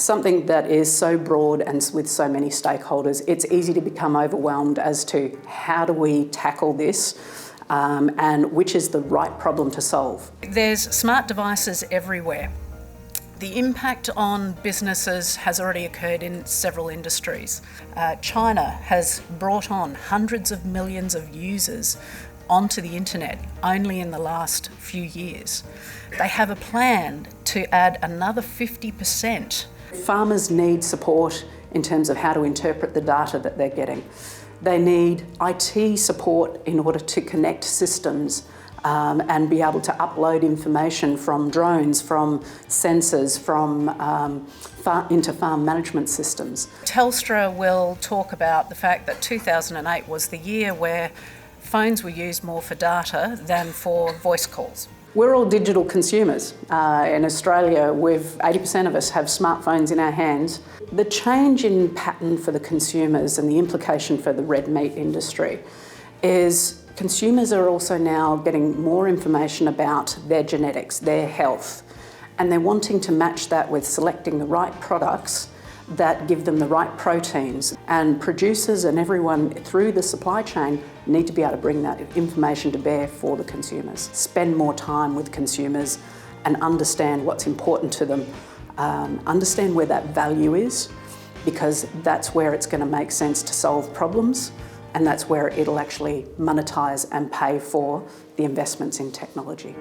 something that is so broad and with so many stakeholders, it's easy to become overwhelmed as to how do we tackle this and which is the right problem to solve. There's smart devices everywhere. The impact on businesses has already occurred in several industries. China has brought on hundreds of millions of users onto the internet only in the last few years. They have a plan to add another 50%. Farmers need support in terms of how to interpret the data that they're getting. They need IT support in order to connect systems and be able to upload information from drones, from sensors, into farm management systems. Telstra will talk about the fact that 2008 was the year where phones were used more for data than for voice calls. We're all digital consumers. In Australia, 80% of us have smartphones in our hands. The change in pattern for the consumers and the implication for the red meat industry is consumers are also now getting more information about their genetics, their health, and they're wanting to match that with selecting the right products that give them the right proteins. And producers and everyone through the supply chain need to be able to bring that information to bear for the consumers. Spend more time with consumers and understand what's important to them. Understand where that value is, because that's where it's going to make sense to solve problems, and that's where it'll actually monetize and pay for the investments in technology.